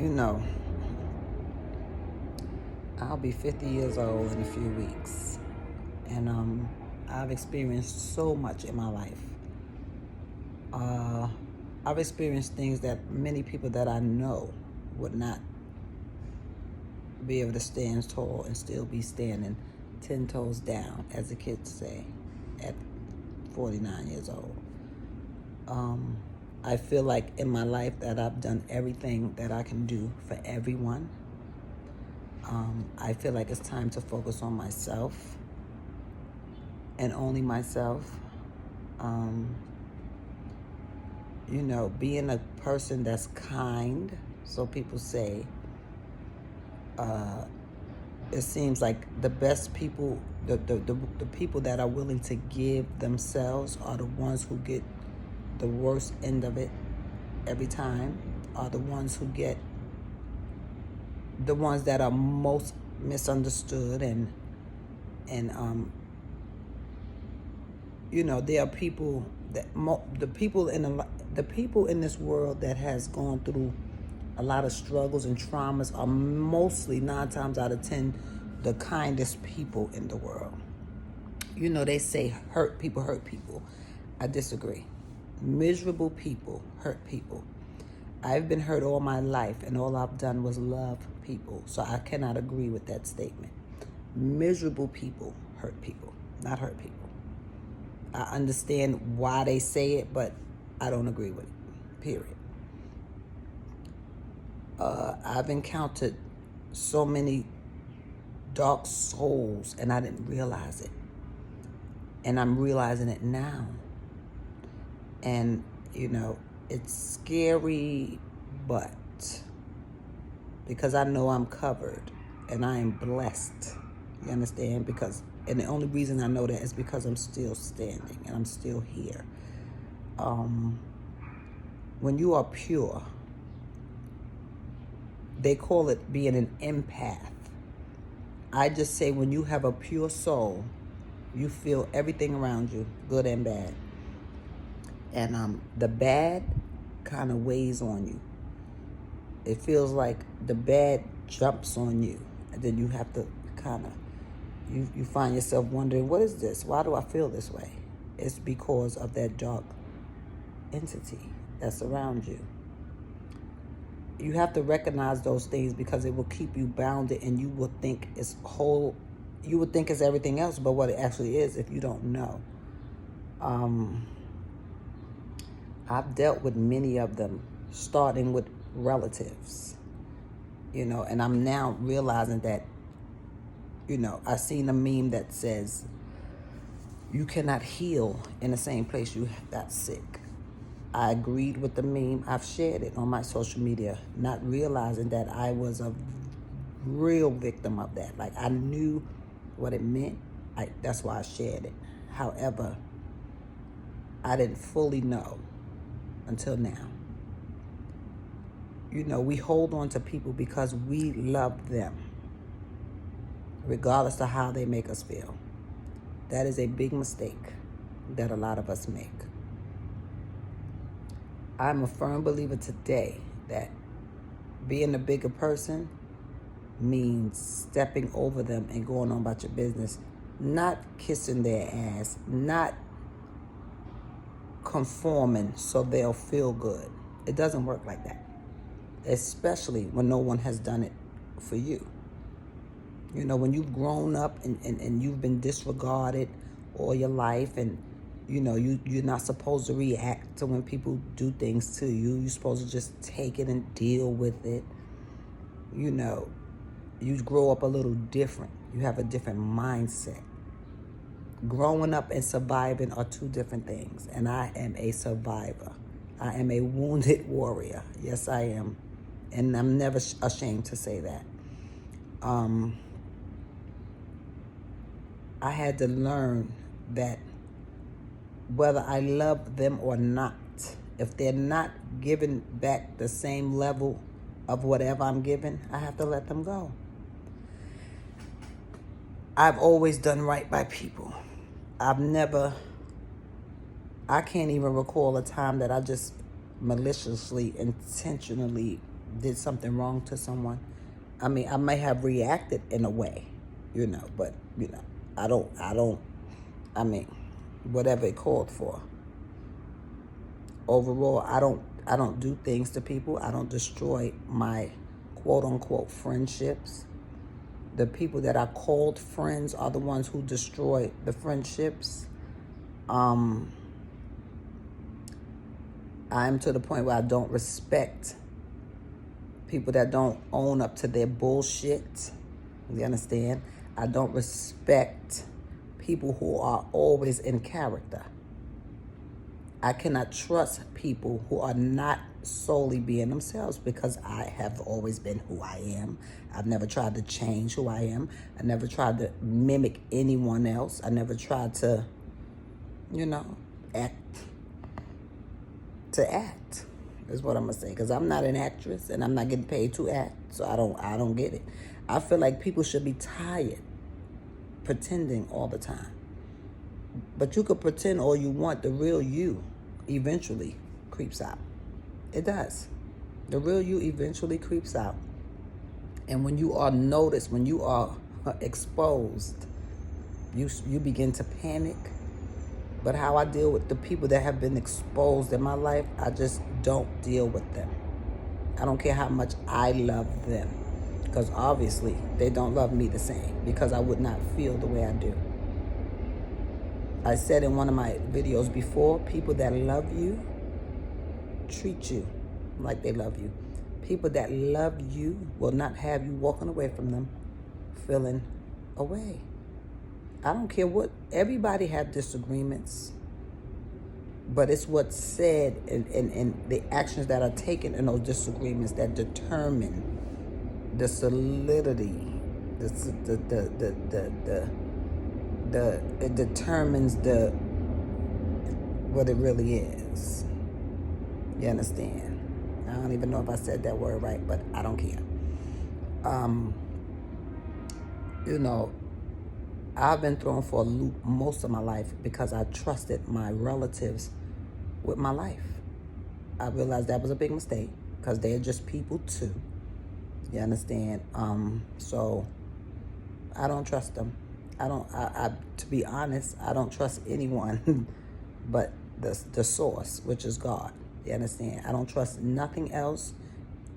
You know, I'll be 50 years old in a few weeks. And I've experienced so much in my life. Uh, I've experienced things that many people that I know would not be able to stand tall and still be standing 10 toes down, as the kids say, at 49 years old. I feel like in my life that I've done everything that I can do for everyone. I feel like it's time to focus on myself and only myself. Being a person that's kind. So people say, it seems like the best people, the people that are willing to give themselves are the ones who get the worst end of it every time, are the ones who get the ones that are most misunderstood and there are people that the people in this world that has gone through a lot of struggles and traumas are mostly 9 times out of 10 the kindest people in the world. They say hurt people hurt people. I disagree. Miserable people hurt people. I've been hurt all my life, and all I've done was love people. So I cannot agree with that statement. Miserable people hurt people, not hurt people. I understand why they say it, but I don't agree with it, period. I've encountered so many dark souls, and I didn't realize it. And I'm realizing it now. And, it's scary, but because I know I'm covered and I am blessed, you understand? And the only reason I know that is because I'm still standing and I'm still here. When you are pure, they call it being an empath. I just say when you have a pure soul, you feel everything around you, good and bad. And the bad kind of weighs on you. It feels like the bad jumps on you. And then you have to kind of, you find yourself wondering, what is this? Why do I feel this way? It's because of that dark entity that's around you. You have to recognize those things because it will keep you bounded, and you will think it's whole. You would think it's everything else, but what it actually is, if you don't know. I've dealt with many of them, starting with relatives, and I'm now realizing that, I seen a meme that says, you cannot heal in the same place you got sick. I agreed with the meme. I've shared it on my social media, not realizing that I was a real victim of that. Like, I knew what it meant. That's why I shared it. However, I didn't fully know until now. We hold on to people because we love them, regardless of how they make us feel. That is a big mistake that a lot of us make. I'm a firm believer today that being a bigger person means stepping over them and going on about your business, not kissing their ass, not conforming so they'll feel good. It doesn't work like that, especially when no one has done it for you. When you've grown up and you've been disregarded all your life, and you're not supposed to react to when people do things to you. You're supposed to just take it and deal with it. You grow up a little different. You have a different mindset. Growing up and surviving are two different things, and I am a survivor. I am a wounded warrior. Yes, I am. And I'm never ashamed to say that. I had to learn that whether I love them or not, if they're not giving back the same level of whatever I'm giving, I have to let them go. I've always done right by people. I can't even recall a time that I just maliciously, intentionally did something wrong to someone. I mean, I may have reacted in a way, but I mean, whatever it called for. Overall, I don't do things to people. I don't destroy my quote unquote friendships. The people that are called friends are the ones who destroy the friendships. I'm to the point where I don't respect people that don't own up to their bullshit. You understand? I don't respect people who are always in character. I cannot trust people who are not solely being themselves, because I have always been who I am. I've never tried to change who I am. I never tried to mimic anyone else. I never tried to, act is what I'm gonna say, because I'm not an actress and I'm not getting paid to act, so I don't get it. I feel like people should be tired pretending all the time. But you could pretend all you want. The real you eventually creeps out. It does. The real you eventually creeps out. And when you are noticed, when you are exposed, you begin to panic. But how I deal with the people that have been exposed in my life, I just don't deal with them. I don't care how much I love them, because obviously they don't love me the same, because I would not feel the way I do. I said in one of my videos before, people that love you treat you like they love you. People that love you will not have you walking away from them feeling away. I don't care what, everybody have disagreements, but it's what's said and the actions that are taken in those disagreements that determine the solidity, it determines what it really is. You understand? I don't even know if I said that word right, but I don't care. I've been thrown for a loop most of my life because I trusted my relatives with my life. I realized that was a big mistake, because they're just people too. You understand? So I don't trust them. To be honest, I don't trust anyone but the source, which is God. You understand? I don't trust nothing else,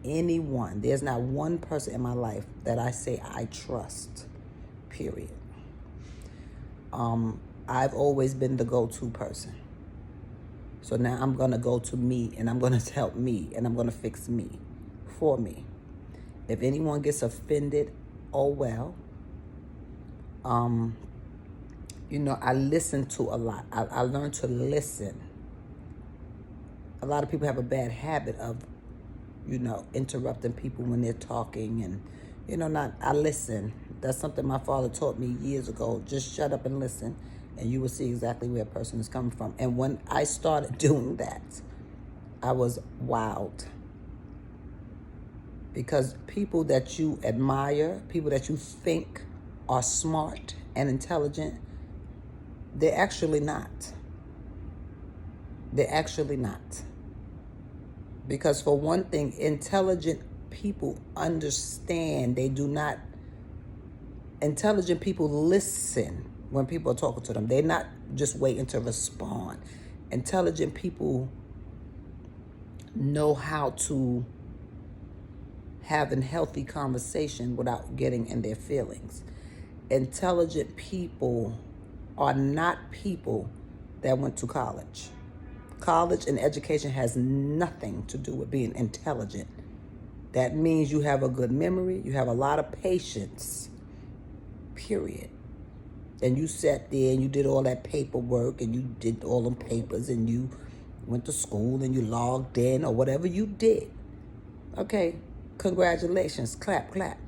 anyone. There's not one person in my life that I say I trust, period. I've always been the go-to person. So now I'm going to go to me, and I'm going to help me, and I'm going to fix me, for me. If anyone gets offended, oh well. I listen to a lot. I learned to listen. A lot of people have a bad habit of, interrupting people when they're talking, and, I listen. That's something my father taught me years ago. Just shut up and listen, and you will see exactly where a person is coming from. And when I started doing that, I was wowed. Because people that you admire, people that you think are smart and intelligent, they're actually not. They're actually not. Because for one thing, intelligent people understand. Intelligent people listen when people are talking to them. They're not just waiting to respond. Intelligent people know how to have a healthy conversation without getting in their feelings. Intelligent people are not people that went to college. College and education has nothing to do with being intelligent. That means you have a good memory, you have a lot of patience, period. And you sat there and you did all that paperwork, and you did all them papers, and you went to school and you logged in, or whatever you did. Okay, congratulations, clap, clap.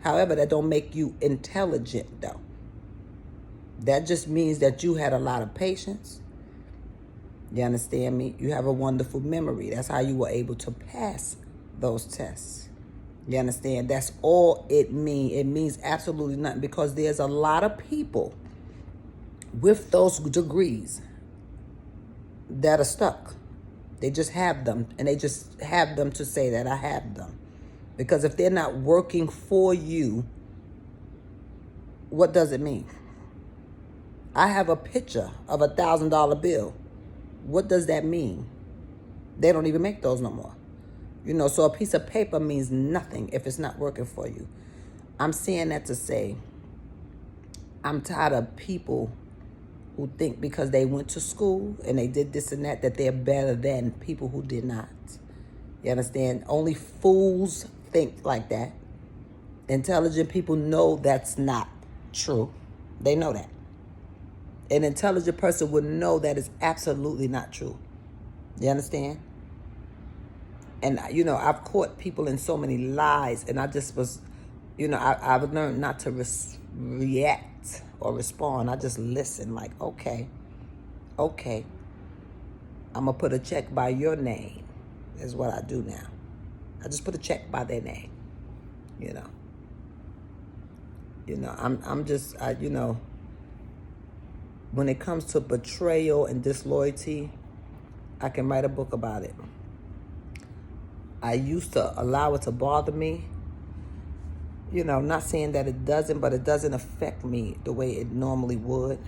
However, that don't make you intelligent, though. That just means that you had a lot of patience. You understand me? You have a wonderful memory. That's how you were able to pass those tests. You understand? That's all it means. It means absolutely nothing, because there's a lot of people with those degrees that are stuck. They just have them, and they just have them to say that I have them. Because if they're not working for you, what does it mean? I have a picture of $1,000 bill. What does that mean? They don't even make those no more. So a piece of paper means nothing if it's not working for you. I'm saying that to say, I'm tired of people who think because they went to school and they did this and that they're better than people who did not. You understand? Only fools think like that. Intelligent people know that's not true. They know that. An intelligent person would know that it's absolutely not true. You understand? And, I've caught people in so many lies, and I just was, I've learned not to react or respond. I just listen like, okay, I'm going to put a check by your name is what I do now. I just put a check by their name, I'm just, when it comes to betrayal and disloyalty, I can write a book about it. I used to allow it to bother me. Not saying that it doesn't, but it doesn't affect me the way it normally would.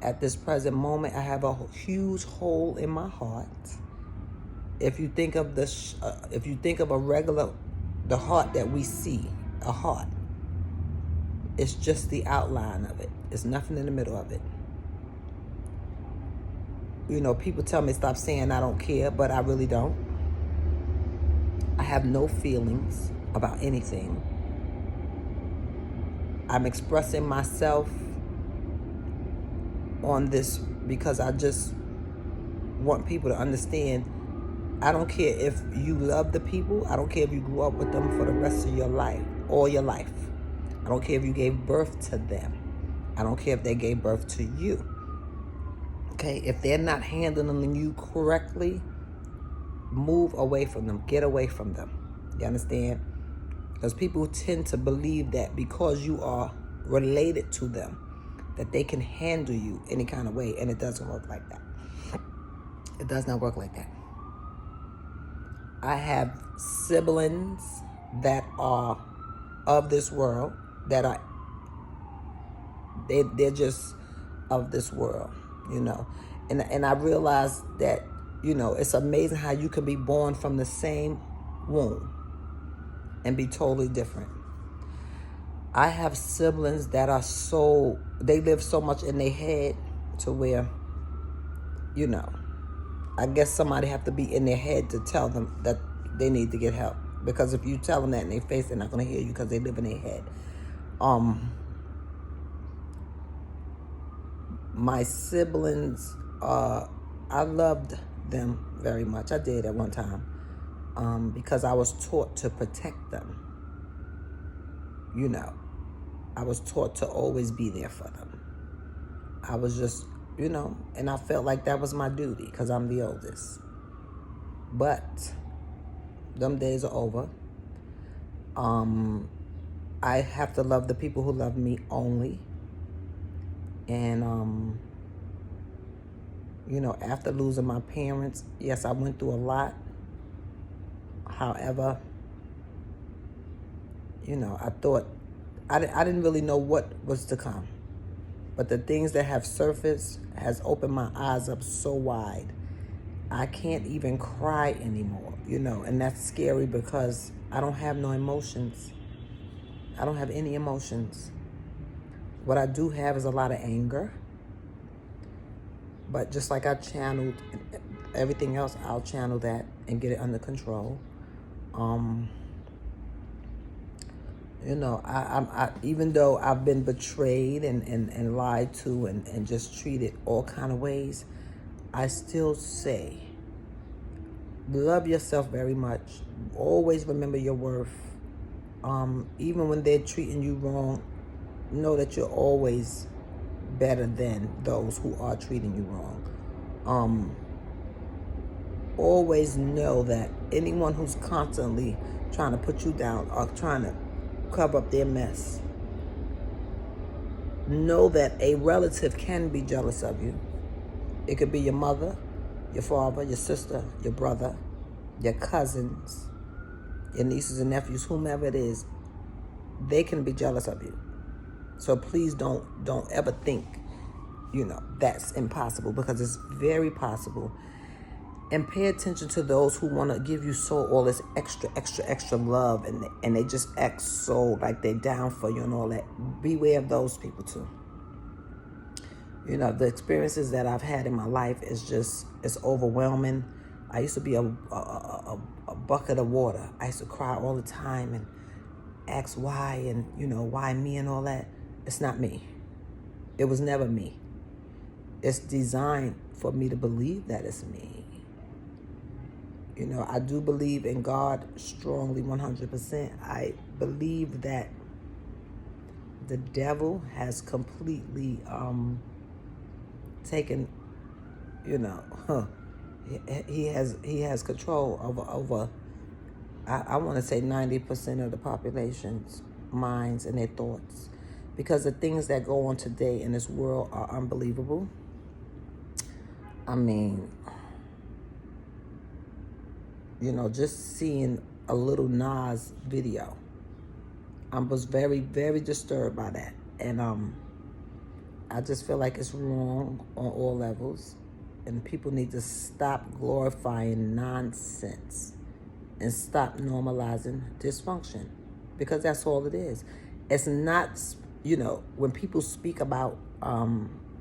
At this present moment, I have a huge hole in my heart. If you think of the heart that we see, a heart, it's just the outline of it. There's nothing in the middle of it. People tell me stop saying I don't care, but I really don't. I have no feelings about anything. I'm expressing myself on this because I just want people to understand. I don't care if you love the people. I don't care if you grew up with them for the rest of your life, all your life. I don't care if you gave birth to them. I don't care if they gave birth to you. Okay? If they're not handling you correctly, move away from them. Get away from them. You understand? Because people tend to believe that because you are related to them, that they can handle you any kind of way, and it doesn't work like that. It does not work like that. I have siblings that are of this world, they're just of this world, And I realize that, it's amazing how you can be born from the same womb and be totally different. I have siblings that are they live so much in their head to where, I guess somebody have to be in their head to tell them that they need to get help. Because if you tell them that in their face, they're not going to hear you because they live in their head. My siblings, I loved them very much. I did at one time. Because I was taught to protect them. I was taught to always be there for them. I was just, and I felt like that was my duty because I'm the oldest. But them days are over. I have to love the people who love me only. And, after losing my parents, yes, I went through a lot. However, I thought, I didn't really know what was to come. But the things that have surfaced has opened my eyes up so wide. I can't even cry anymore, and that's scary because I don't have no emotions. I don't have any emotions. What I do have is a lot of anger. But just like I channeled everything else, I'll channel that and get it under control. I even though I've been betrayed and lied to and just treated all kind of ways, I still say, love yourself very much. Always remember your worth. Even when they're treating you wrong, know that you're always better than those who are treating you wrong. Always know that anyone who's constantly trying to put you down or trying to cover up their mess, know that a relative can be jealous of you. It could be your mother, your father, your sister, your brother, your cousins, your nieces and nephews, whomever it is, they can be jealous of you. So please don't ever think, that's impossible, because it's very possible. And pay attention to those who want to give you all this extra love, and they just act so like they're down for you and all that. Beware of those people too. The experiences that I've had in my life it's overwhelming. I used to be a bucket of water. I used to cry all the time and ask why, and why me and all that. It's not me. It was never me. It's designed for me to believe that it's me. I do believe in God strongly, 100%. I believe that the devil has completely taken, he has control over I want to say 90% of the population's minds and their thoughts, because the things that go on today in this world are unbelievable. I mean, just seeing a Lil Nas video, I was very, very disturbed by that. And I just feel like it's wrong on all levels. And people need to stop glorifying nonsense and stop normalizing dysfunction, because that's all it is. It's not, when people speak about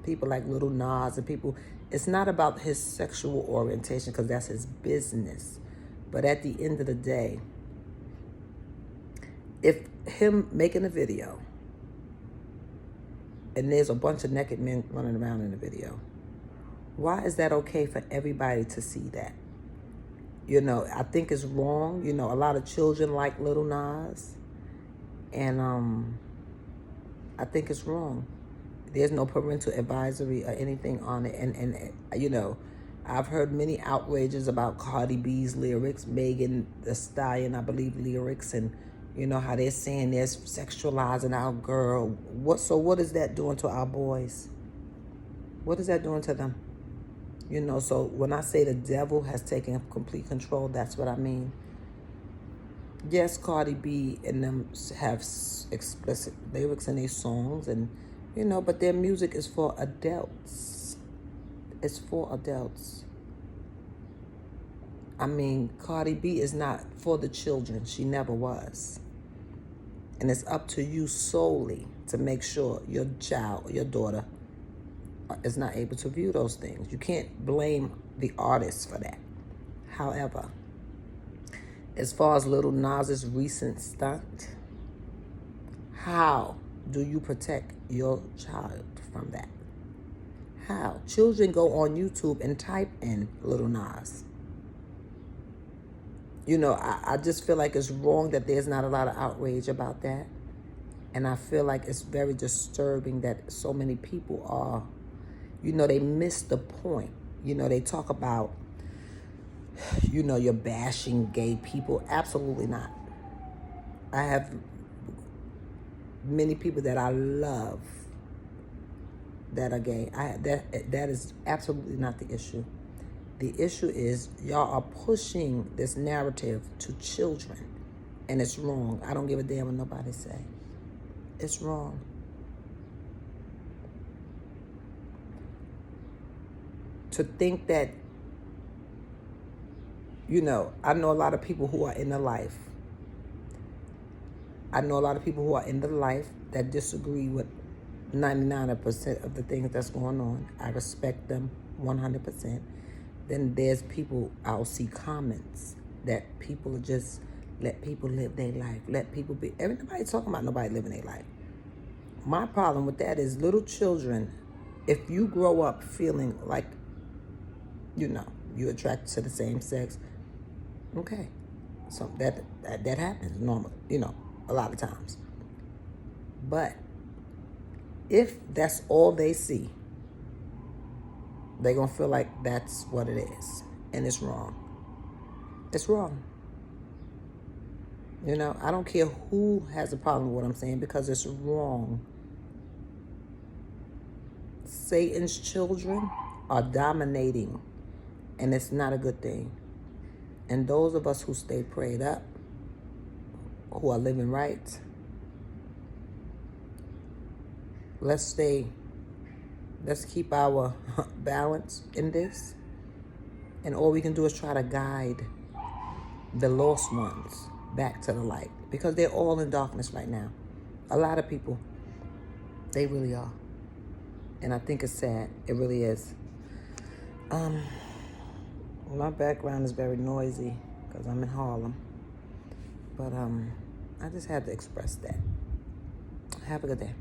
people like Lil Nas and people, it's not about his sexual orientation, because that's his business. But at the end of the day, if him making a video and there's a bunch of naked men running around in the video, why is that okay for everybody to see that? I think it's wrong. A lot of children like Lil Nas, and I think it's wrong. There's no parental advisory or anything on it, and I've heard many outrages about Cardi B's lyrics, Megan Thee Stallion, I believe, lyrics, and how they're saying they're sexualizing our girl. What is that doing to our boys? What is that doing to them? So when I say the devil has taken complete control, that's what I mean. Yes, Cardi B and them have explicit lyrics in their songs, and but their music is for adults. It's for adults. I mean, Cardi B is not for the children. She never was. And it's up to you solely to make sure your child or your daughter is not able to view those things. You can't blame the artist for that. However, as far as Lil Nas's recent stunt, how do you protect your child from that? How? Children go on YouTube and type in Lil Nas. I just feel like it's wrong that there's not a lot of outrage about that. And I feel like it's very disturbing that so many people are, they miss the point. They talk about, you're bashing gay people. Absolutely not. I have many people that I love that are gay. That is absolutely not the issue. The issue is y'all are pushing this narrative to children, and it's wrong. I don't give a damn what nobody say. It's wrong. To think that, I know a lot of people who are in the life. I know a lot of people who are in the life that disagree with 99% of the things that's going on. I respect them 100%. Then there's people, I'll see comments that people just let people live their life. Let people be. Everybody's talking about nobody living their life. My problem with that is little children, if you grow up feeling like, you're attracted to the same sex, okay. So that happens normally, a lot of times. But if that's all they see, they're going to feel like that's what it is. And it's wrong. It's wrong. I don't care who has a problem with what I'm saying, because it's wrong. Satan's children are dominating And it's not a good thing. And those of us who stay prayed up, who are living right, let's keep our balance in this. And all we can do is try to guide the lost ones back to the light, because they're all in darkness right now. A lot of people, they really are. And I think it's sad. It really is. My background is very noisy because I'm in Harlem. But I just had to express that. Have a good day.